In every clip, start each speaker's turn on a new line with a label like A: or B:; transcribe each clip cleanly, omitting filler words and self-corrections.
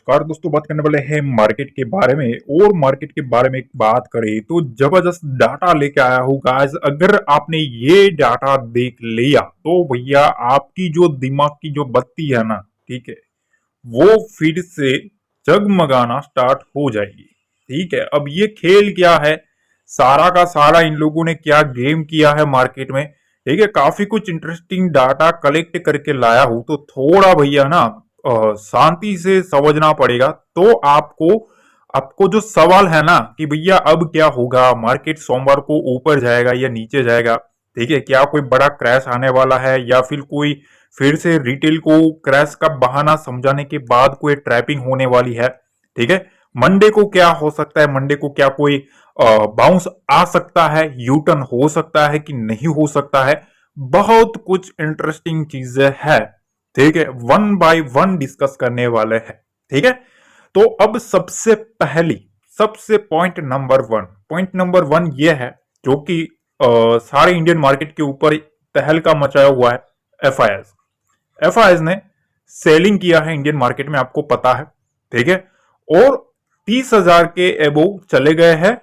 A: Car दोस्तों बात करने वाले हैं मार्केट के बारे में। और मार्केट के बारे में बात करें तो जबरदस्त डाटा लेके आया हूँ गाइस। अगर आपने ये डाटा देख लिया तो भैया आपकी जो दिमाग की जो बत्ती है ना, ठीक है, वो फिर से जगमगाना स्टार्ट हो जाएगी। ठीक है, अब ये खेल क्या है, सारा का सारा इन लोगों ने क्या गेम किया है मार्केट में। ठीक है, काफी कुछ इंटरेस्टिंग डाटा कलेक्ट करके लाया हूं, तो थोड़ा भैया ना शांति से समझना पड़ेगा। तो आपको आपको जो सवाल है ना कि भैया अब क्या होगा, मार्केट सोमवार को ऊपर जाएगा या नीचे जाएगा, ठीक है, क्या कोई बड़ा क्रैश आने वाला है या फिर से रिटेल को क्रैश का बहाना समझाने के बाद कोई ट्रैपिंग होने वाली है। ठीक है, मंडे को क्या हो सकता है, मंडे को क्या कोई बाउंस आ सकता है, यू टर्न हो सकता है कि नहीं हो सकता है। बहुत कुछ इंटरेस्टिंग चीजें है। ठीक है, वन बाय वन डिस्कस करने वाले हैं। ठीक है, तो अब सबसे पॉइंट नंबर वन ये है, जो कि सारे इंडियन मार्केट के ऊपर तहलका मचाया हुआ है। एफआईएस एफआईएस ने सेलिंग किया है इंडियन मार्केट में, आपको पता है। ठीक है, और 30,000 के एबो चले गए हैं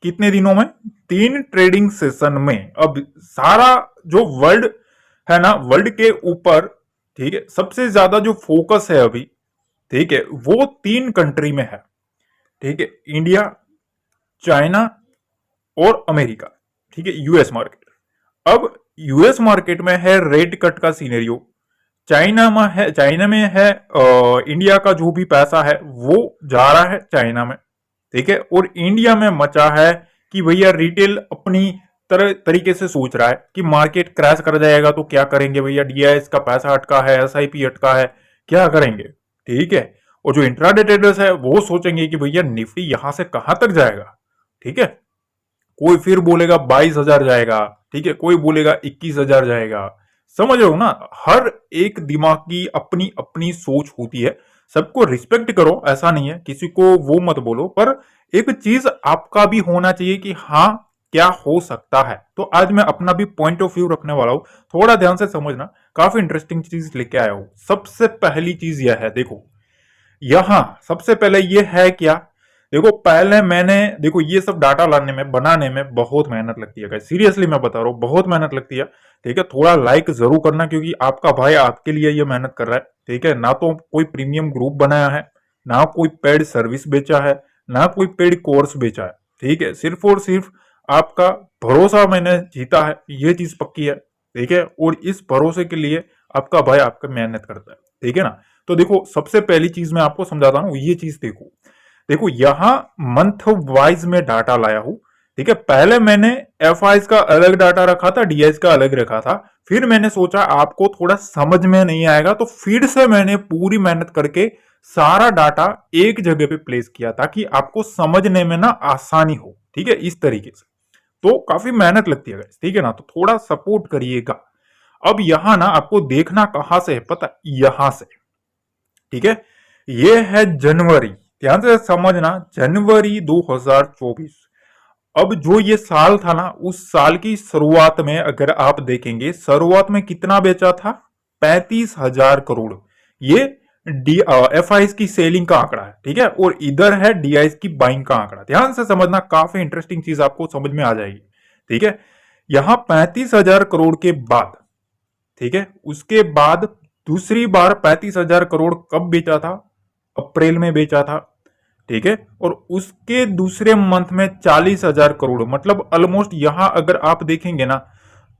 A: कितने दिनों में, 3 ट्रेडिंग सेशन में। अब सारा जो वर्ल्ड है ना, वर्ल्ड के ऊपर, ठीक है, सबसे ज्यादा जो फोकस है अभी, ठीक है, वो 3 कंट्री में है। ठीक है, इंडिया, चाइना और अमेरिका। ठीक है, यूएस मार्केट। अब यूएस मार्केट में है रेट कट का सीनेरियो, चाइना में है इंडिया का जो भी पैसा है वो जा रहा है चाइना में। ठीक है, और इंडिया में मचा है कि भैया रिटेल अपनी तरीके से सोच रहा है कि मार्केट क्रैश कर जाएगा तो क्या करेंगे भैया, डीआईएस का पैसा अटका है, एसआईपी अटका है, क्या करेंगे। ठीक है, और जो इंट्राडे ट्रेडर्स है वो सोचेंगे कि भैया निफ्टी यहां से कहां तक जाएगा। ठीक है, कोई फिर बोलेगा 22,000 जाएगा, ठीक है, कोई बोलेगा 21,000 जाएगा। समझ रहे हो ना, हर एक दिमाग की अपनी अपनी सोच होती है। सबको रिस्पेक्ट करो, ऐसा नहीं है, किसी को वो मत बोलो, पर एक चीज आपका भी होना चाहिए कि हाँ क्या हो सकता है। तो आज मैं अपना भी पॉइंट ऑफ व्यू रखने वाला हूं, थोड़ा ध्यान से समझना, काफी इंटरेस्टिंग चीज लेके आया हूं। सबसे पहली चीज यह है, देखो यहां सबसे पहले ये है क्या, देखो पहले मैंने, देखो ये सब डाटा लाने में बनाने में बहुत मेहनत लगती है, सीरियसली मैं बता रहा हूँ, बहुत मेहनत लगती है। ठीक है, थोड़ा लाइक जरूर करना, क्योंकि आपका भाई आपके लिए ये मेहनत कर रहा है। ठीक है, ना तो कोई प्रीमियम ग्रुप बनाया है, ना कोई पेड सर्विस बेचा है, ना कोई पेड कोर्स बेचा है। ठीक है, सिर्फ और सिर्फ आपका भरोसा मैंने जीता है, ये चीज पक्की है। ठीक है, और इस भरोसे के लिए आपका भाई आपका मेहनत करता है। ठीक है ना, तो देखो सबसे पहली चीज मैं आपको समझाता हूँ, ये चीज देखो। देखो यहां मंथ वाइज में डाटा लाया हूं। ठीक है, पहले मैंने एफ आईज का अलग डाटा रखा था, डीआईज का अलग रखा था। फिर मैंने सोचा आपको थोड़ा समझ में नहीं आएगा, तो फिर से मैंने पूरी मेहनत करके सारा डाटा एक जगह पे प्लेस किया ताकि आपको समझने में ना आसानी हो। ठीक है, इस तरीके से तो काफी मेहनत लगती है guys, ठीक है ना, तो थोड़ा सपोर्ट करिएगा। अब यहां ना आपको देखना कहां से है पता, यहां से। ठीक है, ये है जनवरी, ध्यान से समझना, जनवरी 2024। अब जो ये साल था ना, उस साल की शुरुआत में अगर आप देखेंगे, शुरुआत में कितना बेचा था, 35,000 करोड़। ये डी एफ आई की सेलिंग का आंकड़ा है। ठीक है, और इधर है डीआई की बाइंग का आंकड़ा, ध्यान से समझना, काफी इंटरेस्टिंग चीज आपको समझ में आ जाएगी। ठीक है, यहां 35,000 करोड़ के बाद, ठीक है, उसके बाद दूसरी बार 35,000 करोड़ कब बेचा था, अप्रैल में बेचा था। ठीक है, और उसके दूसरे मंथ में 40,000 करोड़, मतलब ऑलमोस्ट यहां अगर आप देखेंगे ना,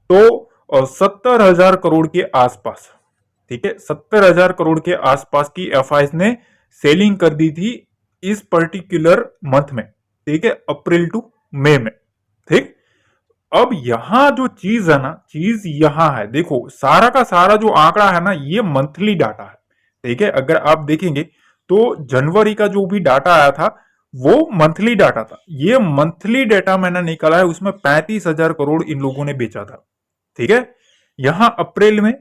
A: तो 70,000 करोड़ के आसपास। ठीक है, 70,000 करोड़ के आसपास की एफ ने सेलिंग कर दी थी इस पर्टिकुलर मंथ में। ठीक है, अप्रैल टू मई में। ठीक, अब यहां जो चीज है ना, चीज यहां है, देखो सारा का सारा जो आंकड़ा है ना, ये मंथली डाटा है। ठीक है, अगर आप देखेंगे तो जनवरी का जो भी डाटा आया था वो मंथली डाटा था। ये मंथली डाटा मैंने निकाला है, उसमें 35,000 करोड़ इन लोगों ने बेचा था। ठीक है, यहां अप्रैल में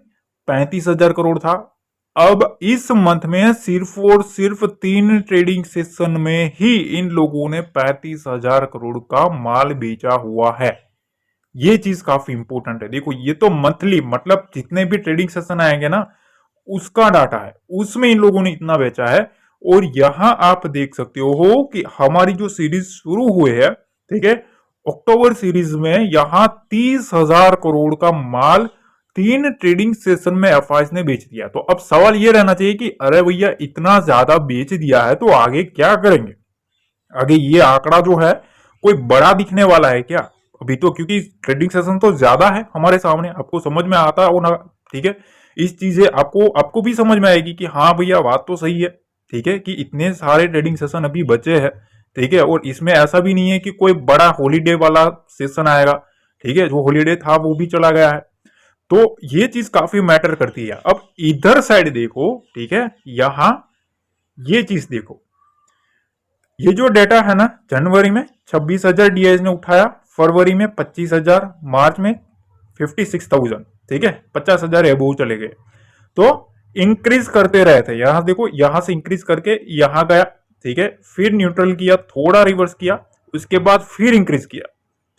A: 35,000 करोड़ था। अब इस मंथ में सिर्फ और सिर्फ 3 ट्रेडिंग सेशन में ही इन लोगों ने 35,000 करोड़ का माल बेचा हुआ है। ये चीज काफी इंपॉर्टेंट है। देखो ये तो मंथली, मतलब जितने भी ट्रेडिंग सेशन आएंगे ना, उसका डाटा है, उसमें इन लोगों ने इतना बेचा है। और यहां आप देख सकते हो कि हमारी जो सीरीज शुरू हुई है, ठीक है, अक्टूबर सीरीज में यहां 30,000 करोड़ का माल 3 ट्रेडिंग सेशन में एफआईएस ने बेच दिया। तो अब सवाल यह रहना चाहिए कि अरे भैया इतना ज्यादा बेच दिया है तो आगे क्या करेंगे? आगे ये आंकड़ा जो है कोई बड़ा दिखने वाला है क्या अभी? तो क्योंकि ट्रेडिंग सेशन तो ज्यादा है हमारे सामने, आपको समझ में आता हो ना? ठीक है, इस चीजें आपको आपको भी समझ में आएगी कि हाँ भैया बात तो सही है, ठीक है, कि इतने सारे ट्रेडिंग सेशन अभी बचे हैं, ठीक है, और इसमें ऐसा भी नहीं है कि कोई बड़ा हॉलीडे वाला सेशन आएगा, ठीक है, जो हॉलीडे था वो भी चला गया है। तो ये चीज काफी मैटर करती है। अब इधर साइड देखो, ठीक है, यहां ये चीज देखो, ये जो डेटा है ना, जनवरी में 26,000 डीआईएस ने उठाया, फरवरी में 25,000, मार्च में 56,000, ठीक है, 50,000 एबोव चले गए। तो इंक्रीज करते रहे थे, यहां देखो, यहां से इंक्रीज करके यहां गया, ठीक है, फिर न्यूट्रल किया, थोड़ा रिवर्स किया, उसके बाद फिर इंक्रीज किया,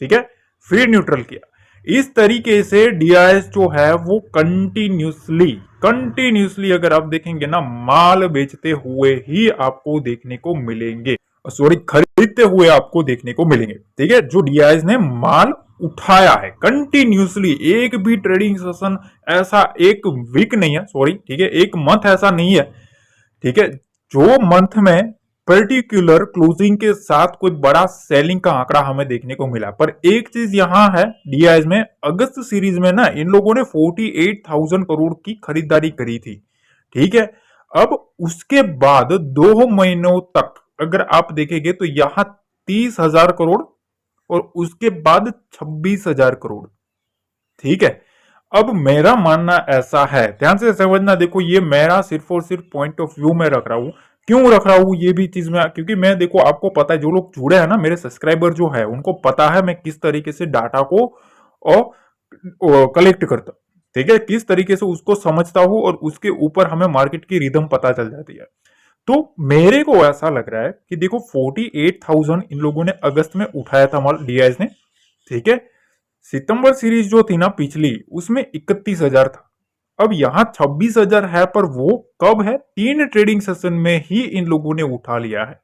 A: ठीक है, फिर न्यूट्रल किया। इस तरीके से डीआईएस जो है वो कंटिन्यूसली अगर आप देखेंगे ना, माल बेचते हुए ही आपको देखने को मिलेंगे, सॉरी खरीदते हुए आपको देखने को मिलेंगे, ठीक है। जो डीआईएस ने माल उठाया है कंटिन्यूसली, एक भी ट्रेडिंग सेशन ऐसा, एक वीक नहीं है, सॉरी, ठीक है, एक मंथ ऐसा नहीं है, ठीक है, जो मंथ में पर्टिकुलर क्लोजिंग के साथ कोई बड़ा सेलिंग का आंकड़ा हमें देखने को मिला। पर एक चीज यहां है, डीआईएस में अगस्त सीरीज में ना इन लोगों ने 48,000 करोड़ की खरीदारी करी थी, ठीक है। अब उसके बाद 2 महीनों तक अगर आप देखेंगे तो यहां 30,000 करोड़ और उसके बाद 26,000 करोड़, ठीक है। अब मेरा मानना ऐसा है, ध्यान से समझना, देखो ये मेरा सिर्फ और सिर्फ पॉइंट ऑफ व्यू में रख रहा हूं, क्यों रख रहा हूं ये भी चीज में, क्योंकि मैं देखो आपको पता है, जो लोग जुड़े हैं ना, मेरे सब्सक्राइबर जो है उनको पता है मैं किस तरीके से डाटा को कलेक्ट करता हूं, ठीक है, किस तरीके से उसको समझता हूं और उसके ऊपर हमें मार्केट की रिदम पता चल जाती है। तो मेरे को ऐसा लग रहा है कि देखो 48,000 इन लोगों ने अगस्त में उठाया था माल डीआईएस ने, ठीक है। सितंबर सीरीज जो थी ना पिछली, उसमें 31,000 था, अब यहां 26,000 है, पर वो कब है? 3 ट्रेडिंग सेशन में ही इन लोगों ने उठा लिया है,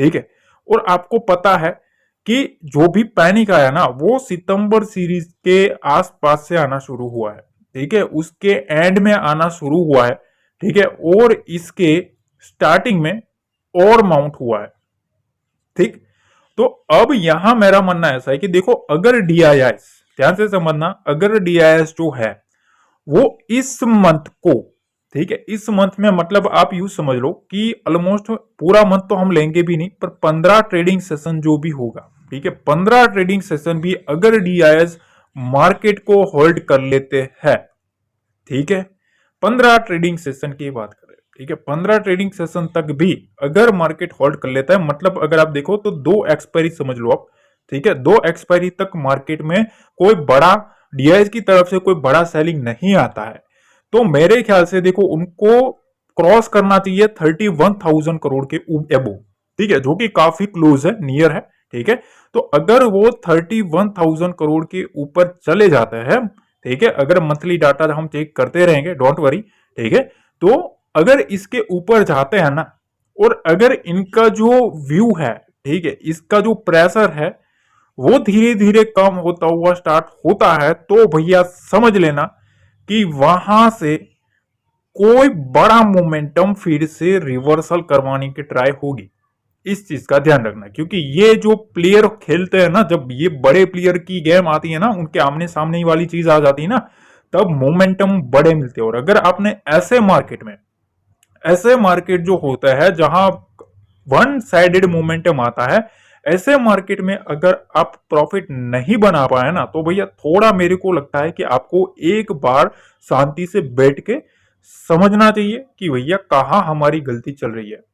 A: ठीक है। और आपको पता है कि जो भी पैनिक आया ना, वो सितंबर सीरीज के आसपास से आना शुरू हुआ है, ठीक है, उसके एंड में आना शुरू हुआ है, ठीक है, और इसके स्टार्टिंग में और माउंट हुआ है, ठीक। तो अब यहां मेरा मानना ऐसा है कि देखो, अगर डीआईएस, ध्यान से समझना, अगर डीआईएस जो है वो इस मंथ को, ठीक है, इस मंथ में मतलब आप यूं समझ लो कि ऑलमोस्ट पूरा मंथ तो हम लेंगे भी नहीं, पर 15 ट्रेडिंग सेशन जो भी होगा, ठीक है, 15 ट्रेडिंग सेशन भी अगर डीआईएस मार्केट को होल्ड कर लेते हैं, ठीक है, 15 ट्रेडिंग सेशन की बात करें, ठीक है, 15 ट्रेडिंग सेशन तक भी अगर मार्केट होल्ड कर लेता है, मतलब अगर आप देखो तो 2 एक्सपायरी समझ लो आप, ठीक है, 2 एक्सपायरी तक मार्केट में कोई बड़ा डीआईएस की तरफ से कोई बड़ा सेलिंग नहीं आता है, तो मेरे ख्याल से देखो उनको क्रॉस करना चाहिए 31,000 करोड़ के एबो, ठीक है, जो कि काफी क्लोज है, नियर है, ठीक है। तो अगर वो 31,000 करोड़ के ऊपर चले जाते हैं, ठीक है, अगर मंथली डाटा हम चेक करते रहेंगे, डोंट वरी, ठीक है, तो अगर इसके ऊपर जाते हैं ना, और अगर इनका जो व्यू है, ठीक है, इसका जो प्रेशर है वो धीरे धीरे कम होता हुआ स्टार्ट होता है, तो भैया समझ लेना कि वहां से कोई बड़ा मोमेंटम फिर से रिवर्सल करवाने की ट्राई होगी। इस चीज का ध्यान रखना, क्योंकि ये जो प्लेयर खेलते हैं ना, जब ये बड़े प्लेयर की गेम आती है ना, उनके आमने सामने वाली चीज आ जाती है ना, तब मोमेंटम बड़े मिलते हैं। और अगर आपने ऐसे मार्केट जो होता है जहां वन साइडेड मोमेंटम आता है, ऐसे मार्केट में अगर आप प्रॉफिट नहीं बना पाए ना, तो भैया थोड़ा मेरे को लगता है कि आपको एक बार शांति से बैठ के समझना चाहिए कि भैया कहां हमारी गलती चल रही है,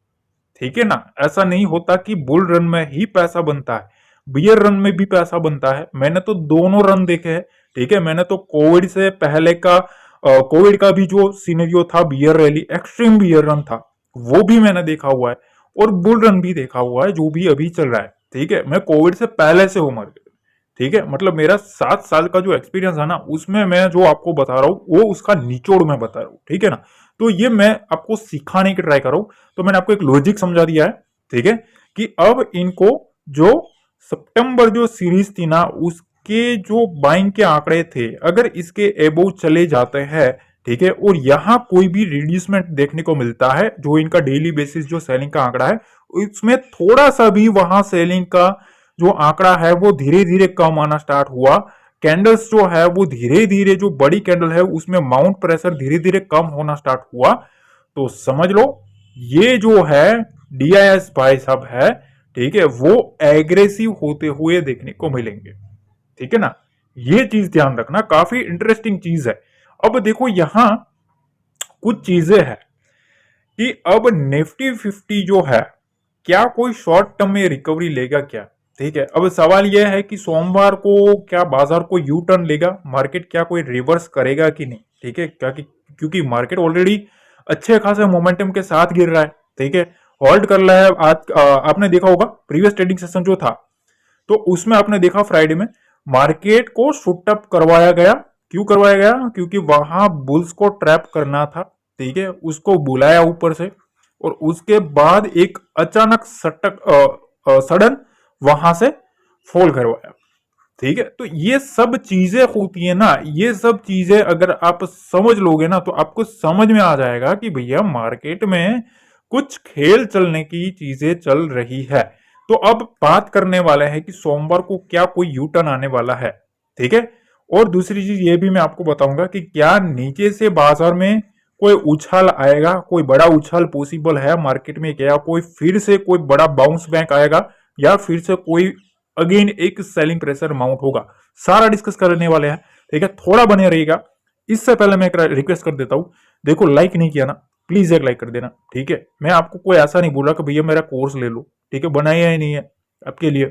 A: ठीक है ना। ऐसा नहीं होता कि बुल रन में ही पैसा बनता है, बियर रन में भी पैसा बनता है। मैंने तो दोनों रन देखे हैं, ठीक है, मैंने तो कोविड से पहले का कोविड का भी जो सीनेरियो था, bear rally, extreme bear run था, वो भी मैंने देखा हुआ है, और बुल रन भी देखा हुआ है जो भी अभी चल रहा है, ठीक है। मैं कोविड से पहले से हूं मार्केट, ठीक है, मतलब मेरा 7 साल का जो एक्सपीरियंस है ना, उसमें मैं जो आपको बता रहा हूं वो उसका निचोड़ में बता रहा हूं, ठीक है ना। तो ये मैं आपको सिखाने की ट्राई कर रहा हूं। तो मैंने आपको एक लॉजिक समझा दिया है, ठीक है, कि अब इनको जो सितंबर जो सीरीज थी ना उसके जो बाइंग के आंकड़े थे अगर इसके एबोव चले जाते हैं, ठीक है, और यहां कोई भी रिड्यूसमेंट देखने को मिलता है, जो इनका डेली बेसिस जो सेलिंग का आंकड़ा है उसमें थोड़ा सा भी वहां सेलिंग का जो आंकड़ा है वो धीरे धीरे कम आना स्टार्ट हुआ, कैंडल्स जो है वो धीरे धीरे जो बड़ी कैंडल है उसमें माउंट प्रेशर धीरे धीरे कम होना स्टार्ट हुआ, तो समझ लो ये जो है डीआईएस भाई साहब है, ठीक है, वो एग्रेसिव होते हुए देखने को मिलेंगे, ठीक है ना। ये चीज ध्यान रखना, काफी इंटरेस्टिंग चीज है। अब देखो यहां कुछ चीजें हैं कि अब निफ्टी 50 जो है क्या कोई शॉर्ट टर्म में रिकवरी लेगा क्या, ठीक है। अब सवाल यह है कि सोमवार को क्या बाजार को यू टर्न लेगा, मार्केट क्या कोई रिवर्स करेगा कि नहीं, ठीक है, क्या क्योंकि मार्केट ऑलरेडी अच्छे खासे मोमेंटम के साथ गिर रहा है, ठीक है, होल्ड कर रहा है। आज आपने देखा होगा प्रीवियस ट्रेडिंग सेशन जो था तो उसमें आपने देखा फ्राइडे में मार्केट को शूट अप करवाया गया, क्यों करवाया गया, क्योंकि वहां बुल्स को ट्रैप करना था, ठीक है, उसको बुलाया ऊपर से और उसके बाद एक अचानक सडन वहां से फॉल करवाया, ठीक है। तो ये सब चीजें होती है ना, ये सब चीजें अगर आप समझ लोगे ना तो आपको समझ में आ जाएगा कि भैया मार्केट में कुछ खेल चलने की चीजें चल रही है। तो अब बात करने वाले हैं कि सोमवार को क्या कोई यू टर्न आने वाला है, ठीक है। और दूसरी चीज ये भी मैं आपको बताऊंगा कि क्या नीचे से बाजार में कोई उछाल आएगा, कोई बड़ा उछाल पॉसिबल है मार्केट में, क्या कोई फिर से कोई बड़ा बाउंस बैक आएगा या फिर से कोई अगेन एक सेलिंग प्रेशर माउंट होगा, सारा डिस्कस करने वाले हैं, ठीक है, थोड़ा बने रहेगा। इससे पहले मैं एक रिक्वेस्ट कर देता हूं, देखो लाइक नहीं किया ना, प्लीज एक लाइक कर देना, ठीक है। मैं आपको कोई ऐसा नहीं बोल रहा कि भैया मेरा कोर्स ले लो, ठीक है, बनाया ही नहीं है आपके लिए,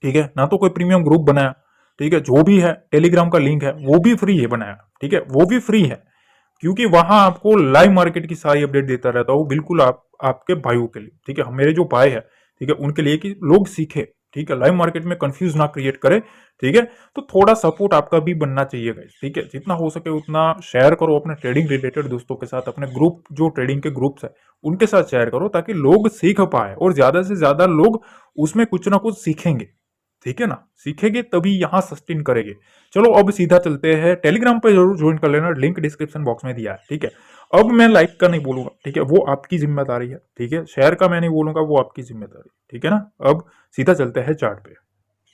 A: ठीक है, ना तो कोई प्रीमियम ग्रुप बनाया, ठीक है, जो भी है टेलीग्राम का लिंक है वो भी फ्री है बनाया, ठीक है, वो भी फ्री है, क्योंकि वहां आपको लाइव मार्केट की सारी अपडेट देता रहता हूँ, बिल्कुल आपके भाइयों के लिए, ठीक है, मेरे जो भाई है, ठीक है, उनके लिए कि लोग सीखे, ठीक है, लाइव मार्केट में कंफ्यूज ना क्रिएट करे, ठीक है। तो थोड़ा सपोर्ट आपका भी बनना चाहिए गाइस, ठीक है, जितना हो सके उतना शेयर करो अपने ट्रेडिंग रिलेटेड दोस्तों के साथ, अपने ग्रुप जो ट्रेडिंग के ग्रुप्स है उनके साथ शेयर करो ताकि लोग सीख पाए और ज्यादा से ज्यादा लोग उसमें कुछ ना कुछ सीखेंगे, ठीक है ना, सीखेंगे तभी यहां सस्टेन करेंगे। चलो अब सीधा चलते हैं, टेलीग्राम पे जरूर ज्वाइन कर लेना, लिंक डिस्क्रिप्शन बॉक्स में दिया है, ठीक है। अब मैं लाइक का नहीं बोलूंगा, ठीक है, वो आपकी जिम्मेदारी है, ठीक है, शेयर का मैं नहीं बोलूंगा, वो आपकी जिम्मेदारी, ठीक है ना। अब सीधा चलते हैं चार्ट पे।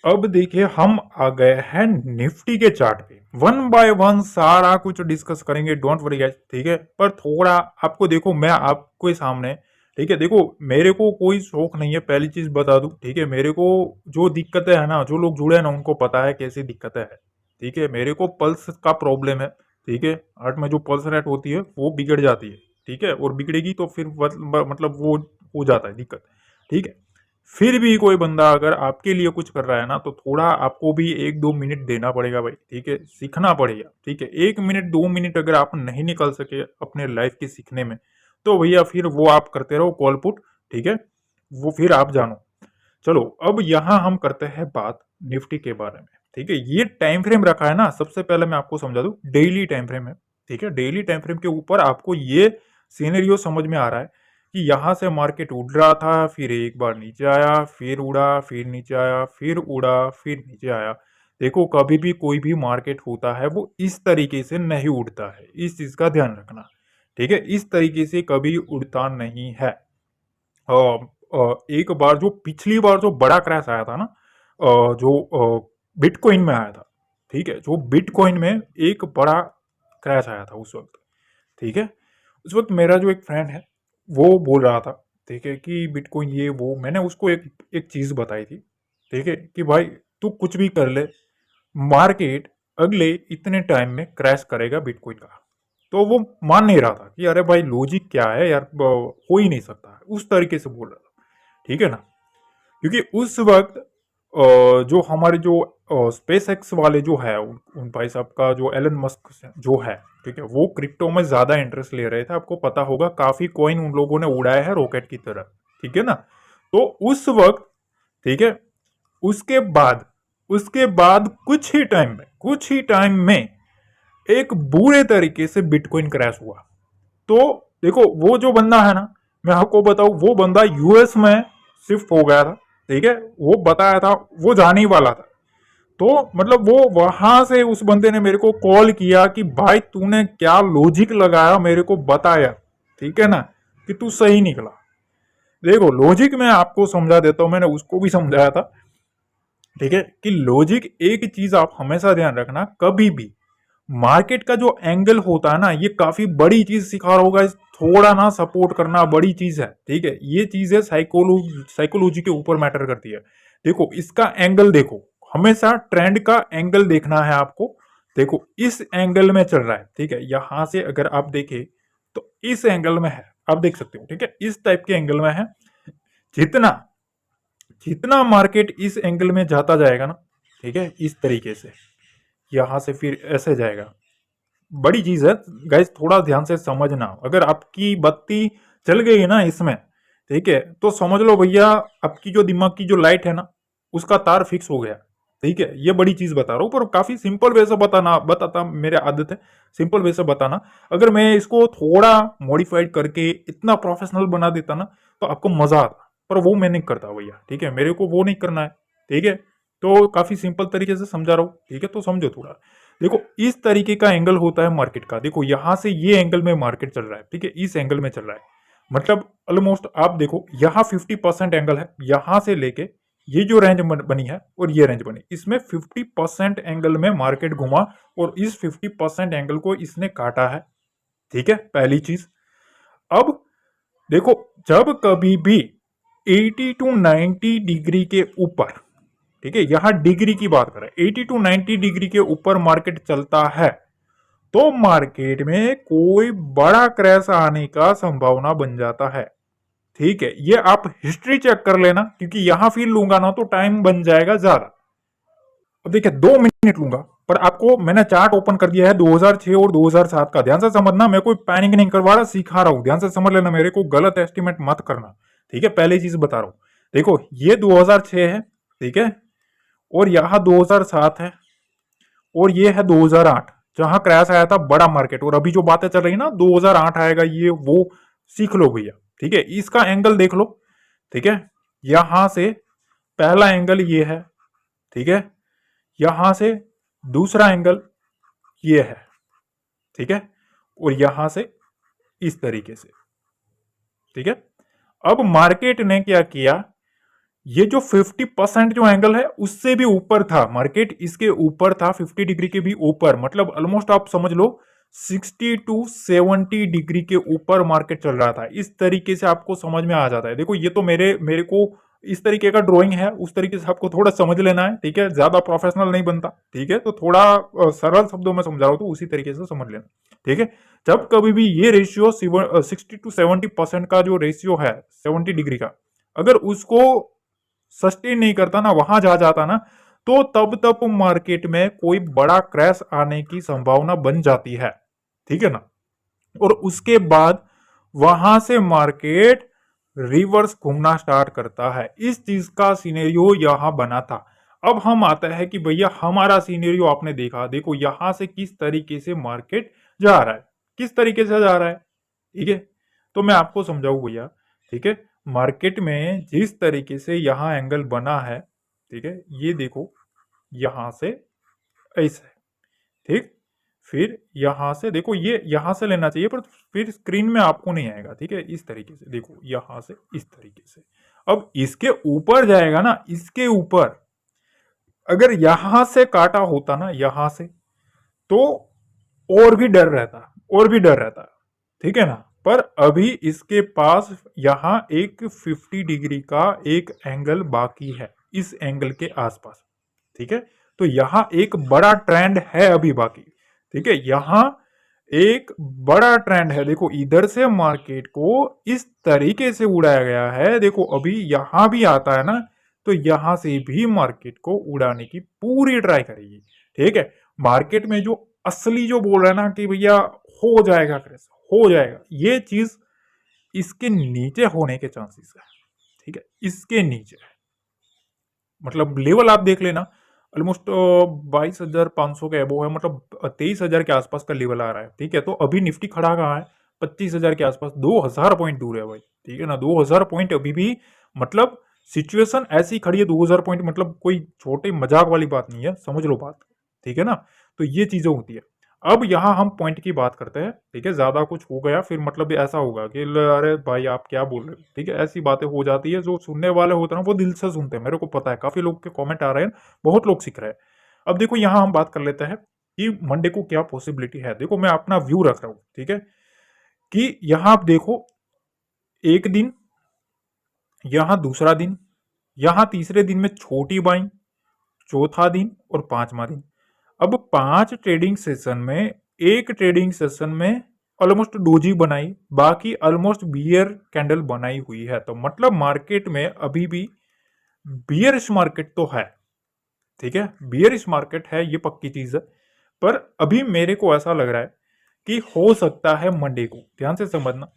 A: अब देखिए हम आ गए हैं निफ्टी के चार्ट पे, वन बाय वन सारा कुछ डिस्कस करेंगे, डोंट वरी गाइस, ठीक है। पर थोड़ा आपको देखो मैं आपके सामने, ठीक है, देखो मेरे को कोई शौक नहीं है, पहली चीज बता दूं, ठीक है, मेरे को जो दिक्कतें है ना, जो लोग जुड़े हैं ना उनको पता है कैसी दिक्कतें है, ठीक है, मेरे को पल्स का प्रॉब्लम है, ठीक है, हार्ट में जो पल्स रेट होती है वो बिगड़ जाती है, ठीक है, और बिगड़ेगी तो फिर मतलब वो हो जाता है दिक्कत, ठीक है। फिर भी कोई बंदा अगर आपके लिए कुछ कर रहा है ना तो थोड़ा आपको भी 1-2 मिनट देना पड़ेगा भाई, ठीक है, सीखना पड़ेगा, ठीक है। 1 मिनट 2 मिनट अगर आप नहीं निकल सके अपने लाइफ के सीखने में तो भैया फिर वो आप करते रहो कॉल पुट, ठीक है, वो फिर आप जानो। चलो अब यहां हम करते हैं बात निफ्टी के बारे में, ठीक है। ये टाइम फ्रेम रखा है ना, सबसे पहले मैं आपको समझा दूं, डेली टाइम फ्रेम है, ठीक है। डेली टाइम फ्रेम के ऊपर आपको ये सीनरियो समझ में आ रहा है कि यहां से मार्केट उड़ रहा था, फिर एक बार नीचे आया, फिर उड़ा, फिर नीचे आया, फिर उड़ा, फिर नीचे आया। देखो कभी भी कोई भी मार्केट होता है वो इस तरीके से नहीं उड़ता है, इस चीज का ध्यान रखना, ठीक है, इस तरीके से कभी उड़ता नहीं है। एक बार जो पिछली बार जो बड़ा क्रैश आया था ना, जो बिटकॉइन में आया था, ठीक है, जो बिटकॉइन में एक बड़ा क्रैश आया था उस वक्त, ठीक है, उस वक्त मेरा जो एक फ्रेंड है वो बोल रहा था, ठीक है, कि बिटकॉइन ये वो, मैंने उसको एक एक चीज बताई थी, ठीक है, कि भाई तू कुछ भी कर ले, मार्केट अगले इतने टाइम में क्रैश करेगा बिटकॉइन का। तो वो मान नहीं रहा था कि अरे भाई लॉजिक क्या है यार, हो ही नहीं सकता, उस तरीके से बोल रहा था, ठीक है ना। क्योंकि उस वक्त जो हमारे जो स्पेस एक्स वाले जो है उन भाई साहब का जो एलन मस्क जो है, ठीक है, वो क्रिप्टो में ज्यादा इंटरेस्ट ले रहे थे, आपको पता होगा काफी कॉइन उन लोगों ने उड़ाया है रॉकेट की तरह, ठीक है ना। तो उस वक्त, ठीक है, उसके बाद कुछ ही टाइम में एक बुरे तरीके से बिटकॉइन क्रैश हुआ, तो देखो वो जो बंदा है ना, मैं आपको बताऊं, वो बंदा यूएस में शिफ्ट हो गया था, ठीक है, वो बताया था, वो जाने ही वाला था। तो मतलब वो वहां से उस बंदे ने मेरे को कॉल किया कि भाई तूने क्या लॉजिक लगाया मेरे को बताया, ठीक है ना, कि तू सही निकला। देखो लॉजिक मैं आपको समझा देता हूं, मैंने उसको भी समझाया था, ठीक है, कि लॉजिक एक चीज आप हमेशा ध्यान रखना, कभी भी मार्केट का जो एंगल होता है ना, ये काफी बड़ी चीज सिखा रहा होगा, थोड़ा ना सपोर्ट करना बड़ी चीज है, ठीक है, ये चीज है साइकोलॉजी के ऊपर मैटर करती है। देखो इसका एंगल देखो, हमेशा ट्रेंड का एंगल देखना है आपको। देखो इस एंगल में चल रहा है, ठीक है, यहां से अगर आप देखें तो इस एंगल में है, आप देख सकते हो, ठीक है, इस टाइप के एंगल में है। जितना जितना मार्केट इस एंगल में जाता जाएगा ना, ठीक है, इस तरीके से यहां से फिर ऐसे जाएगा, बड़ी चीज है गाइस, थोड़ा ध्यान से समझना। अगर आपकी बत्ती चल गई ना इसमें, ठीक है, तो समझ लो भैया आपकी जो दिमाग की जो लाइट है ना, उसका तार फिक्स हो गया, ठीक है, ये बड़ी चीज बता रहा हूं, पर काफी सिंपल वे से बताता मेरे आदत है सिंपल वे से बताना। अगर मैं इसको थोड़ा मॉडिफाइड करके इतना प्रोफेशनल बना देता ना, तो आपको मजा आता, पर वो मैं नहीं करता भैया, ठीक है, मेरे को वो नहीं करना है, ठीक है। तो काफी सिंपल तरीके से समझा रहा हूं, ठीक है, तो समझो थोड़ा। देखो इस तरीके का एंगल होता है मार्केट का, देखो यहां से ये एंगल में मार्केट चल रहा है, ठीक है, इस एंगल में चल रहा है, मतलब ऑलमोस्ट आप देखो यहाँ 50% एंगल है, यहां से लेके ये जो रेंज बनी है और ये रेंज बनी, इसमें 50% एंगल में मार्केट घुमा, और इस 50% एंगल को इसने काटा है, ठीक है, पहली चीज। अब देखो जब कभी भी 80 टू 90 डिग्री के ऊपर, ठीक है, यहां डिग्री की बात करें, 80 टू 90 डिग्री के ऊपर मार्केट चलता है, तो मार्केट में कोई बड़ा क्रैश आने का संभावना बन जाता है, ठीक है। ये आप हिस्ट्री चेक कर लेना, क्योंकि यहां फिर लूंगा ना तो टाइम बन जाएगा ज्यादा। अब देखिए 2 मिनट लूंगा, पर आपको मैंने चार्ट ओपन कर दिया है 2006 और 2007 का, ध्यान से समझना, मैं कोई पैनिक नहीं करवा रहा, सिखा रहा हूं, ध्यान से समझ लेना, मेरे को गलत एस्टिमेट मत करना, ठीक है, पहली चीज बता रहा हूं। देखो ये 2006 है, ठीक है, और यहां 2007 है, और ये है 2008 जहां क्रैश आया था बड़ा मार्केट, और अभी जो बातें चल रही ना 2008 आएगा ये वो, सीख लो भैया, ठीक है। इसका एंगल देख लो, ठीक है, यहां से पहला एंगल ये है, ठीक है, यहां से दूसरा एंगल ये है, ठीक है, और यहां से इस तरीके से, ठीक है। अब मार्केट ने क्या किया, ये जो 50% जो एंगल है उससे भी ऊपर था मार्केट, इसके ऊपर था 50 डिग्री के भी ऊपर, मतलब ऑलमोस्ट आप समझ लो 60 टू 70 डिग्री के ऊपर मार्केट चल रहा था। इस तरीके से आपको समझ में आ जाता है। देखो ये तो मेरे को इस तरीके का ड्राइंग है, उस तरीके से आपको थोड़ा समझ लेना है, ठीक है, ज्यादा प्रोफेशनल नहीं बनता, ठीक है, तो थोड़ा सरल शब्दों में समझा रहा हूं, तो उसी तरीके से समझ लेना, ठीक है। जब कभी भी ये रेशियो 60 टू 70% का जो रेशियो है 70 डिग्री का, अगर उसको सस्टेन नहीं करता ना, वहां जा जाता ना, तो तब मार्केट में कोई बड़ा क्रैश आने की संभावना बन जाती है, ठीक है ना। और उसके बाद वहां से मार्केट रिवर्स घूमना स्टार्ट करता है। इस चीज का सिनेरियो यहां बना था। अब हम आता है कि भैया हमारा सिनेरियो आपने देखा, देखो यहां से किस तरीके से मार्केट जा रहा है, किस तरीके से जा रहा है, ठीक है। तो मैं आपको समझाऊं भैया, ठीक है, मार्केट में जिस तरीके से यहां एंगल बना है, ठीक है, ये देखो यहां से ऐसे, ठीक, फिर यहां से देखो, ये यहां से लेना चाहिए पर फिर स्क्रीन में आपको नहीं आएगा, ठीक है, इस तरीके से देखो, यहां से इस तरीके से। अब इसके ऊपर जाएगा ना, इसके ऊपर अगर यहां से काटा होता ना, यहां से, तो और भी डर रहता, और भी डर रहता, ठीक है ना। पर अभी इसके पास यहां एक 50 डिग्री का एक एंगल बाकी है, इस एंगल के आसपास, ठीक है। तो यहां एक बड़ा ट्रेंड है अभी बाकी, ठीक है, यहां एक बड़ा ट्रेंड है। देखो इधर से मार्केट को इस तरीके से उड़ाया गया है, देखो अभी यहां भी आता है ना, तो यहां से भी मार्केट को उड़ाने की पूरी ट्राई करेगी, ठीक है। मार्केट में जो असली जो बोल रहा है ना कि भैया हो जाएगा क्रैश, हो जाएगा, ये चीज इसके नीचे होने के चांसेस है, ठीक है, इसके नीचे, मतलब लेवल आप देख लेना, ऑलमोस्ट 22,500 के अबो है, मतलब 23,000 के आसपास का लेवल आ रहा है, ठीक है। तो अभी निफ्टी खड़ा कहाँ है, 25,000 के आसपास, 2,000 पॉइंट दूर है भाई, ठीक है ना। 2,000 पॉइंट अभी भी, मतलब सिचुएशन ऐसी खड़ी है, 2,000 पॉइंट मतलब कोई छोटे मजाक वाली बात नहीं है, समझ लो बात, ठीक है ना। तो ये चीजें होती है। अब यहाँ हम पॉइंट की बात करते हैं, ठीक है। ज्यादा कुछ हो गया फिर मतलब ऐसा होगा कि अरे भाई आप क्या बोल रहे हो, ठीक है, ऐसी बातें हो जाती है। जो सुनने वाले होते हैं ना वो दिल से सुनते हैं, मेरे को पता है, काफी लोग के कमेंट आ रहे हैं, बहुत लोग सीख रहे हैं। अब देखो यहाँ हम बात कर लेते हैं कि मंडे को क्या पॉसिबिलिटी है। देखो मैं अपना व्यू रख रहा हूँ, ठीक है, कि यहाँ आप देखो, एक दिन, यहाँ दूसरा दिन, यहाँ तीसरे दिन में छोटी बाइंग, चौथा दिन और पांचवा दिन। अब 5 ट्रेडिंग सेशन में, एक ट्रेडिंग सेशन में ऑलमोस्ट डोजी बनाई, बाकी ऑलमोस्ट बियर कैंडल बनाई हुई है। तो मतलब मार्केट में अभी भी बियरिश मार्केट तो है, ठीक है, बियरिश मार्केट है, ये पक्की चीज है। पर अभी मेरे को ऐसा लग रहा है कि हो सकता है मंडे को, ध्यान से समझना,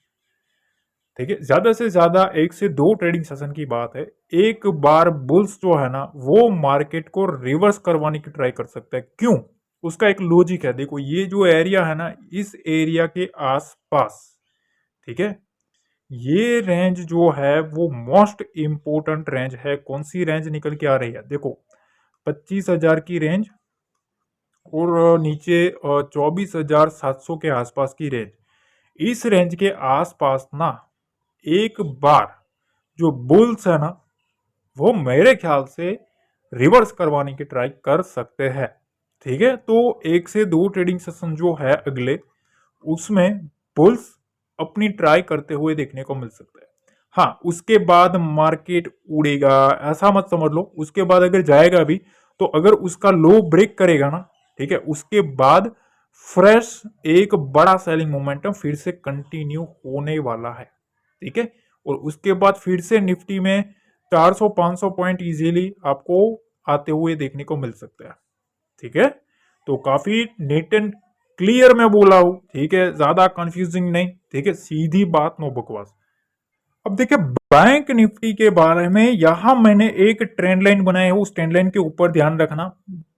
A: ठीक है, ज्यादा से ज्यादा 1 से 2 ट्रेडिंग सेशन की बात है। एक बार बुल्स जो है ना वो मार्केट को रिवर्स करवाने की ट्राई कर सकता है। क्यों? उसका एक लॉजिक है। देखो ये जो एरिया है ना, इस एरिया के आसपास, ठीक है, ये रेंज जो है वो मोस्ट इंपोर्टेंट रेंज है। कौन सी रेंज निकल के आ रही है? देखो 25,000 की रेंज और नीचे 24,700 के आसपास की रेंज। इस रेंज के आसपास ना एक बार जो बुल्स है ना वो मेरे ख्याल से रिवर्स करवाने की ट्राई कर सकते हैं, ठीक है। तो 1 से 2 ट्रेडिंग सेशन जो है अगले, उसमें बुल्स अपनी ट्राई करते हुए देखने को मिल सकता है। हाँ, उसके बाद मार्केट उड़ेगा ऐसा मत समझ लो। उसके बाद अगर जाएगा भी तो अगर उसका लो ब्रेक करेगा ना, ठीक है, उसके बाद फ्रेश एक बड़ा सेलिंग मोमेंटम फिर से कंटिन्यू होने वाला है, ठीक है। और उसके बाद फिर से निफ्टी में 400-500 पॉइंट इजीली आपको आते हुए देखने को मिल सकता है, ठीक है। तो काफी नीट एंड क्लियर मैं बोला हूं, ठीक है, ज्यादा कंफ्यूजिंग नहीं, ठीक है, सीधी बात, नो बकवास। अब देखिए बैंक निफ्टी के बारे में यहां मैंने एक ट्रेंड लाइन बनाई है, उस ट्रेंड लाइन के ऊपर ध्यान रखना।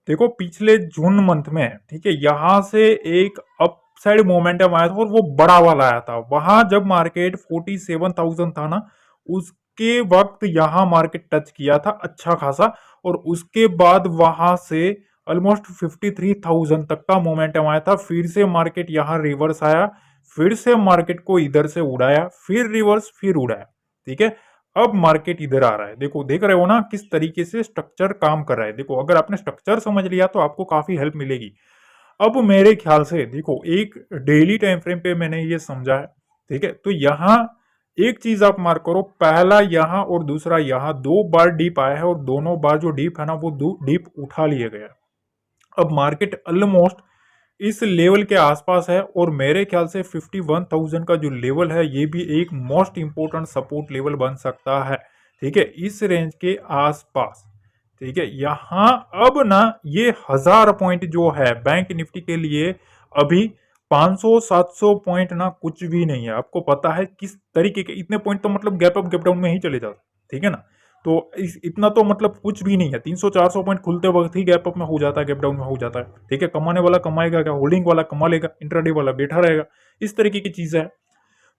A: देखो पिछले जून मंथ में, ठीक है, यहां से एक अपसाइड मोमेंटम आया था और वो बड़ा वाला आया था। वहां जब मार्केट 47,000 था ना, उसके वक्त यहां मार्केट टच किया था अच्छा खासा, और उसके बाद वहां से ऑलमोस्ट 53,000 तक का मोमेंटम आया था। फिर से मार्केट यहां रिवर्स आया, फिर से मार्केट को इधर से उड़ाया, फिर रिवर्स, फिर उड़ाया, ठीक है। अब मार्केट इधर आ रहा है। देखो देख रहे हो ना किस तरीके से स्ट्रक्चर काम कर रहा है। देखो अगर आपने स्ट्रक्चर समझ लिया तो आपको काफी हेल्प मिलेगी। अब मेरे ख्याल से देखो एक डेली टाइम फ्रेम पे मैंने ये समझा है, ठीक है। तो यहां एक चीज आप मार्क करो, पहला यहां और दूसरा यहां 2 बार डीप आया है और दोनों बार जो डीप है ना वो डीप उठा लिया गया। अब मार्केट ऑलमोस्ट इस लेवल के आसपास है और मेरे ख्याल से 51,000 का जो लेवल है ये भी एक मोस्ट इंपोर्टेंट सपोर्ट लेवल बन सकता है, ठीक है, इस रेंज के आसपास, ठीक है। यहां अब ना ये 1,000 पॉइंट जो है बैंक निफ्टी के लिए अभी 500-700 पॉइंट ना कुछ भी नहीं है। आपको पता है किस तरीके के इतने पॉइंट तो मतलब गैप अप गैप डाउन में ही चले जाते, ठीक है ना। तो इतना तो मतलब कुछ भी नहीं है। 300-400 पॉइंट खुलते वक्त ही गैप अप में हो जाता है, गैप डाउन में हो जाता है, ठीक है। कमाने वाला कमाएगा क्या, होल्डिंग वाला कमा लेगा, इंट्राडे वाला बैठा रहेगा, इस तरीके की चीज है।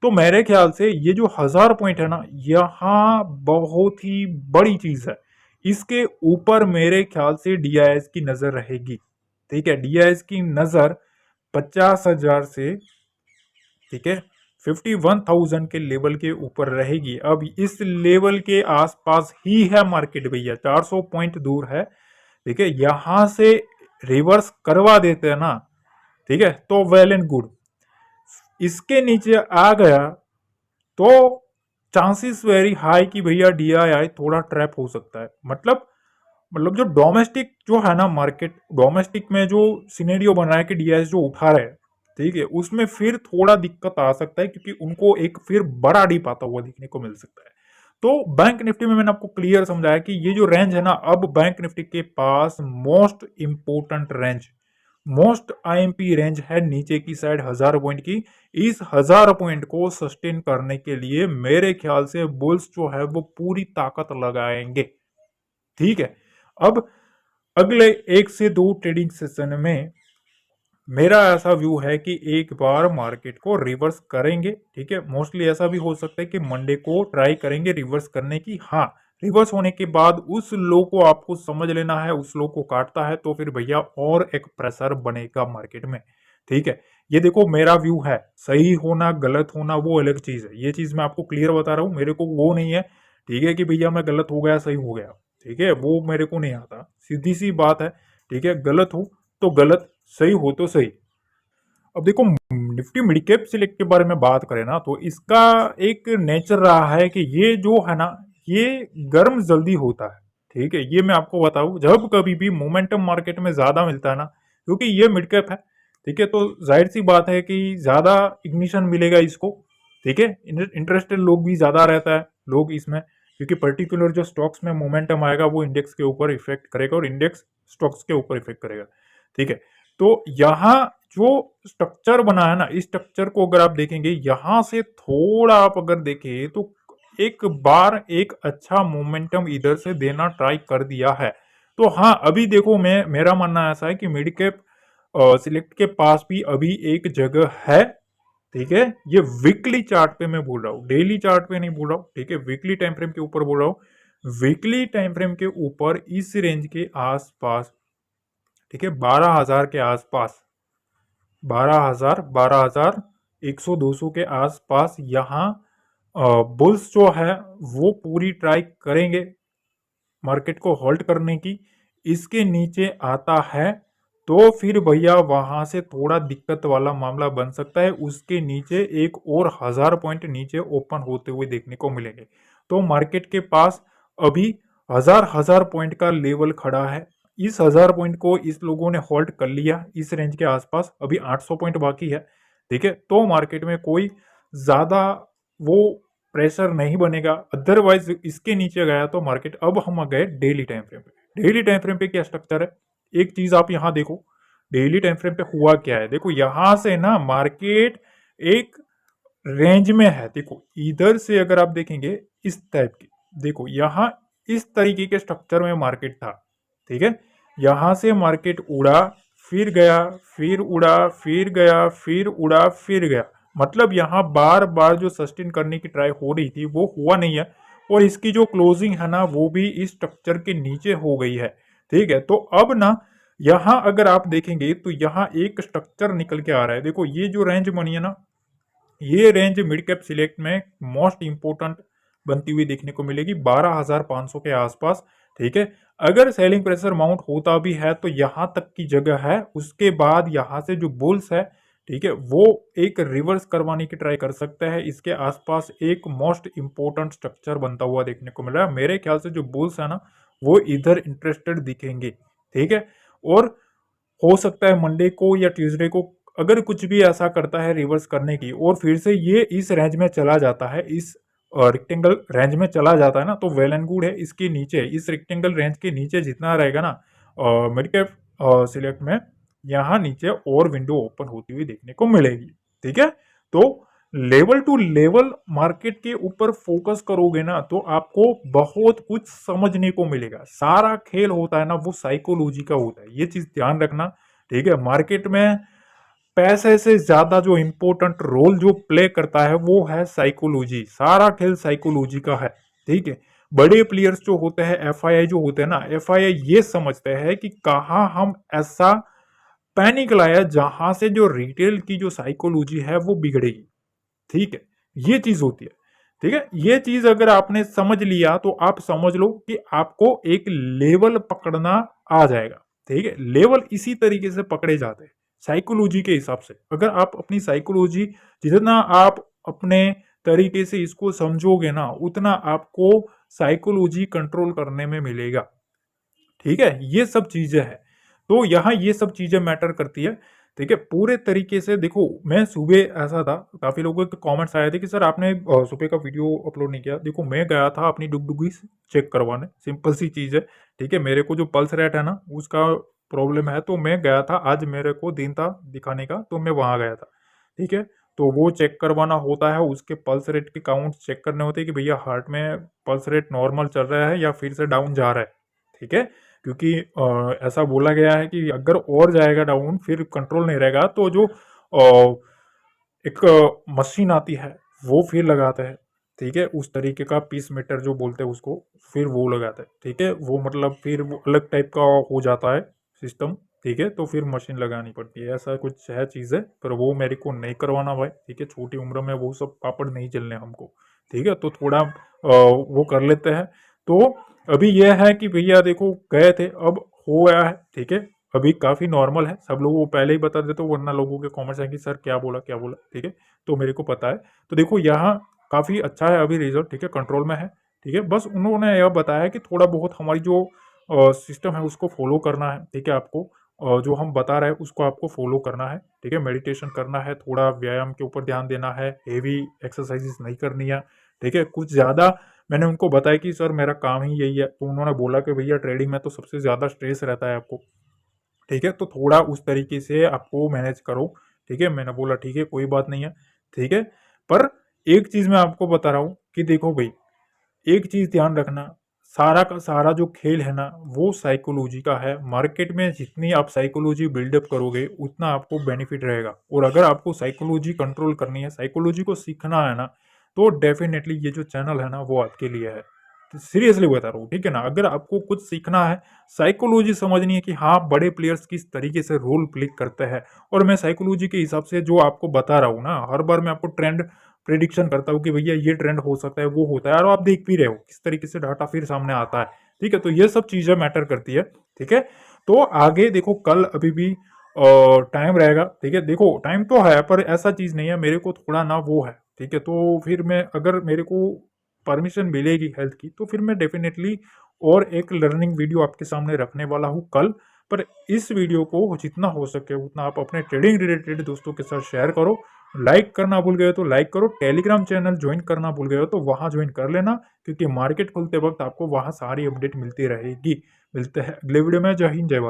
A: तो मेरे ख्याल से ये जो 1,000 पॉइंट है ना, यहाँ बहुत ही बड़ी चीज है। इसके ऊपर मेरे ख्याल से डीआईएस की नजर रहेगी, ठीक है। डीआईएस की नजर 50,000 से, ठीक है, 51,000 के लेवल के ऊपर रहेगी। अब इस लेवल के आसपास ही है मार्केट भैया, 400 पॉइंट दूर है, ठीक है। यहां से रिवर्स करवा देते हैं ना, ठीक है, तो वेल एंड गुड। इसके नीचे आ गया तो चांसेस वेरी हाई कि भैया डीआईआई थोड़ा ट्रैप हो सकता है। मतलब जो डोमेस्टिक जो है ना मार्केट, डोमेस्टिक में जो सिनेरियो बन रहा है कि डीआईएस जो उठा रहे हैं, ठीक है, उसमें फिर थोड़ा दिक्कत आ सकता है क्योंकि उनको एक फिर बड़ा डीप आता हुआ देखने को मिल सकता है। तो बैंक निफ्टी में मैंने आपको क्लियर समझाया कि ये जो रेंज है ना, अब बैंक निफ्टी के पास most important range, most IMP range है नीचे की साइड 1,000 पॉइंट की। इस 1,000 पॉइंट को सस्टेन करने के लिए मेरे ख्याल से बुल्स जो है वो पूरी ताकत लगाएंगे, ठीक है। अब अगले 1 से 2 ट्रेडिंग सेशन में मेरा ऐसा व्यू है कि एक बार मार्केट को रिवर्स करेंगे, ठीक है। मोस्टली ऐसा भी हो सकता है कि मंडे को ट्राई करेंगे रिवर्स करने की। हाँ, रिवर्स होने के बाद उस लो को आपको समझ लेना है, उस लो को काटता है तो फिर भैया और एक प्रेशर बनेगा मार्केट में, ठीक है। ये देखो मेरा व्यू है, सही होना गलत होना वो अलग चीज है, ये चीज मैं आपको क्लियर बता रहा हूँ। मेरे को वो नहीं है, ठीक है, कि भैया मैं गलत हो गया सही हो गया, ठीक है, वो मेरे को नहीं आता, सीधी सी बात है, ठीक है। गलत हो तो गलत, सही हो तो सही। अब देखो निफ्टी मिड कैप सिलेक्ट के बारे में बात करें ना, तो इसका एक नेचर रहा है कि ये जो है ना, ये गर्म जल्दी होता है, ठीक है। ये मैं आपको बताऊं, जब कभी भी मोमेंटम मार्केट में ज्यादा मिलता है ना, क्योंकि ये मिड कैप है, ठीक है, तो जाहिर सी बात है कि ज्यादा इग्निशन मिलेगा इसको, ठीक है। इंटरेस्टेड लोग भी ज्यादा रहता है लोग इसमें, क्योंकि पर्टिकुलर जो स्टॉक्स में मोमेंटम आएगा वो इंडेक्स के ऊपर इफेक्ट करेगा और इंडेक्स स्टॉक्स के ऊपर इफेक्ट करेगा, ठीक है। तो यहाँ जो स्ट्रक्चर बना है ना, इस स्ट्रक्चर को अगर आप देखेंगे यहां से थोड़ा आप अगर देखें तो एक बार एक अच्छा मोमेंटम इधर से देना ट्राई कर दिया है। तो हाँ, अभी देखो मैं, मेरा मानना ऐसा है कि मिड कैप सिलेक्ट के पास भी अभी एक जगह है, ठीक है। ये वीकली चार्ट पे मैं बोल रहा हूँ, डेली चार्ट पे नहीं बोल रहा हूँ, ठीक है, वीकली टाइम फ्रेम के ऊपर बोल रहा हूँ। वीकली टाइम फ्रेम के ऊपर इस रेंज के आसपास, ठीक है, 12,000 के आसपास, 12,000, 12,100, 200 के आसपास यहाँ बुल्स जो है वो पूरी ट्राई करेंगे मार्केट को होल्ड करने की। इसके नीचे आता है तो फिर भैया वहां से थोड़ा दिक्कत वाला मामला बन सकता है, उसके नीचे एक और 1,000 पॉइंट नीचे ओपन होते हुए देखने को मिलेंगे। तो मार्केट के पास अभी 1,000 पॉइंट का लेवल खड़ा है। इस 1,000 पॉइंट को इस लोगों ने होल्ड कर लिया इस रेंज के आसपास, अभी 800 पॉइंट बाकी है, ठीक है। तो मार्केट में कोई ज्यादा वो प्रेशर नहीं बनेगा। अदरवाइज इसके नीचे गया तो मार्केट, अब हम आ गए डेली टाइम फ्रेम पे। डेली टाइम फ्रेम पे क्या स्ट्रक्चर है, एक चीज आप यहां देखो, डेली टाइम फ्रेम पे हुआ क्या है। देखो यहां से ना मार्केट एक रेंज में है, देखो इधर से अगर आप देखेंगे इस टाइप की, देखो यहां इस तरीके के स्ट्रक्चर में मार्केट था, ठीक है। यहां से मार्केट उड़ा, फिर गया, फिर उड़ा, फिर गया, फिर उड़ा, फिर गया, मतलब यहां बार बार जो सस्टेन करने की ट्राई हो रही थी वो हुआ नहीं है। और इसकी जो क्लोजिंग है ना वो भी इस स्ट्रक्चर के नीचे हो गई है, ठीक है। तो अब ना यहां अगर आप देखेंगे तो यहां एक स्ट्रक्चर निकल के आ रहा है, देखो ये जो रेंज बनी है ना, ये रेंज मिड कैप सिलेक्ट में मोस्ट इंपोर्टेंट बनती हुई देखने को मिलेगी 12,500 के आसपास, ठीक है। अगर सेलिंग प्रेशर माउंट होता भी है तो यहां तक की जगह है, उसके बाद यहां से जो बुल्स है, ठीक है, वो एक रिवर्स करवाने की ट्राई कर सकता है। इसके आसपास एक मोस्ट इंपोर्टेंट स्ट्रक्चर बनता हुआ देखने को मिल रहा है। मेरे ख्याल से जो बुल्स है ना वो इधर इंटरेस्टेड दिखेंगे, ठीक है। और हो सकता है मंडे को या ट्यूसडे को अगर कुछ भी ऐसा करता है रिवर्स करने की और फिर से ये इस रेंज में चला जाता है, इस रेक्टेंगल रेंज में चला जाता है ना, तो वेल एंड गुड है। इसके नीचे इस रेक्टेंगल रेंज के नीचे जितना रहेगा ना मिड कैप सिलेक्ट में, यहाँ नीचे और विंडो ओपन होती हुई देखने को मिलेगी, ठीक है। तो लेवल टू लेवल मार्केट के ऊपर फोकस करोगे ना तो आपको बहुत कुछ समझने को मिलेगा। सारा खेल होता है ना वो साइकोलॉजी का होता है, ये चीज ध्यान रखना, ठीक है। मार्केट में पैसे से ज्यादा जो इंपॉर्टेंट रोल जो प्ले करता है वो है साइकोलॉजी, सारा खेल साइकोलॉजी का है, ठीक है। बड़े प्लेयर्स जो होते हैं, एफआईआई जो होते हैं ना, एफआईआई ये समझते हैं कि कहाँ हम ऐसा पैनिक लाया जहां से जो रिटेल की जो साइकोलॉजी है वो बिगड़ेगी, ठीक है। ये चीज होती है, ठीक है। ये चीज अगर आपने समझ लिया तो आप समझ लो कि आपको एक लेवल पकड़ना आ जाएगा, ठीक है। लेवल इसी तरीके से पकड़े जाते हैं साइकोलॉजी के हिसाब से। अगर आप अपनी साइकोलॉजी, जितना आप अपने तरीके से इसको समझोगे ना उतना आपको साइकोलॉजी कंट्रोल करने में मिलेगा, ठीक है। ये सब चीजें हैं, तो यहाँ ये सब चीजें मैटर करती है, ठीक है। पूरे तरीके से देखो, मैं सुबह ऐसा था, काफी लोगों के कमेंट्स आए थे कि सर आपने सुबह का वीडियो अपलोड नहीं किया। देखो मैं गया था अपनी डुगडुगी चेक करवाने, सिंपल सी चीज है, ठीक है। मेरे को जो पल्स रेट है ना उसका प्रॉब्लम है, तो मैं गया था, आज मेरे को दिन था दिखाने का तो मैं वहां गया था, ठीक है। तो वो चेक करवाना होता है, उसके पल्स रेट के काउंट चेक करने होते हैं कि भैया हार्ट में पल्स रेट नॉर्मल चल रहा है या फिर से डाउन जा रहा है, ठीक है। क्योंकि ऐसा बोला गया है कि अगर और जाएगा डाउन, फिर कंट्रोल नहीं रहेगा, तो जो एक मशीन आती है वो फिर लगाते हैं, ठीक है, उस तरीके का पीस मीटर जो बोलते हैं उसको, फिर वो लगाते हैं, ठीक है, वो मतलब फिर वो अलग टाइप का हो जाता है सिस्टम, ठीक है, तो फिर मशीन लगानी पड़ती है, ऐसा कुछ है चीज़ है, पर वो मेरे को नहीं करवाना भाई, ठीक है, छोटी उम्र में वो सब पापड़ नहीं चलने हमको, ठीक है, तो थोड़ा वो कर लेते हैं। तो अभी यह है कि भैया देखो गए थे, अब हो गया है, ठीक है, अभी काफ़ी नॉर्मल है, सब लोगों को पहले ही बता देते हो, वरना लोगों के कमेंट्स आएंगे सर क्या बोला, ठीक है, तो मेरे को पता है। तो देखो यहाँ काफ़ी अच्छा है अभी रिजल्ट, ठीक है, कंट्रोल में है, ठीक है, बस उन्होंने यह बताया कि थोड़ा बहुत हमारी जो सिस्टम है उसको फॉलो करना है, ठीक है, आपको जो हम बता रहे हैं उसको आपको फॉलो करना है, ठीक है, मेडिटेशन करना है, थोड़ा व्यायाम के ऊपर ध्यान देना है, हेवी एक्सरसाइजेस नहीं करनी है, ठीक है, कुछ ज़्यादा मैंने उनको बताया कि सर मेरा काम ही यही है, तो उन्होंने बोला कि भैया ट्रेडिंग में तो सबसे ज़्यादा स्ट्रेस रहता है आपको, ठीक है, तो थोड़ा उस तरीके से आपको मैनेज करो, ठीक है, मैंने बोला ठीक है कोई बात नहीं है, ठीक है, पर एक चीज़ मैं आपको बता रहा हूँ कि देखो भाई, एक चीज़ ध्यान रखना, सारा का सारा जो खेल है ना वो साइकोलॉजी का है, मार्केट में जितनी आप साइकोलॉजी बिल्डअप करोगे उतना आपको बेनिफिट रहेगा, और अगर आपको साइकोलॉजी कंट्रोल करनी है, साइकोलॉजी को सीखना है ना, तो डेफिनेटली ये जो चैनल है ना वो आपके लिए है, सीरियसली बता रहा हूँ, ठीक है ना, अगर आपको कुछ सीखना है, साइकोलॉजी समझनी है कि हाँ बड़े प्लेयर्स किस तरीके से रोल प्ले करते हैं, और मैं साइकोलॉजी के हिसाब से जो आपको बता रहा हूँ ना, हर बार मैं आपको ट्रेंड प्रिडिक्शन करता हूँ कि भैया ये ट्रेंड हो सकता है, वो होता है, और आप देख भी रहे हो किस तरीके से डाटा फिर सामने आता है, ठीक है, तो ये सब चीजें मैटर करती है, ठीक है, तो आगे देखो कल अभी भी टाइम रहेगा, ठीक है, देखो टाइम तो है पर ऐसा चीज नहीं है, मेरे को थोड़ा ना वो है, ठीक है, तो फिर मैं अगर मेरे को परमिशन मिलेगी हेल्थ की तो फिर मैं डेफिनेटली और एक लर्निंग वीडियो आपके सामने रखने वाला हूँ कल। पर इस वीडियो को जितना हो सके उतना आप अपने ट्रेडिंग रिलेटेड दोस्तों के साथ शेयर करो, लाइक करना भूल गए तो लाइक करो, टेलीग्राम चैनल ज्वाइन करना भूल गए हो तो वहां ज्वाइन कर लेना, क्योंकि मार्केट खुलते वक्त आपको वहां सारी अपडेट मिलती रहेगी। मिलते हैं अगले वीडियो में। जय हिंद जय भारत।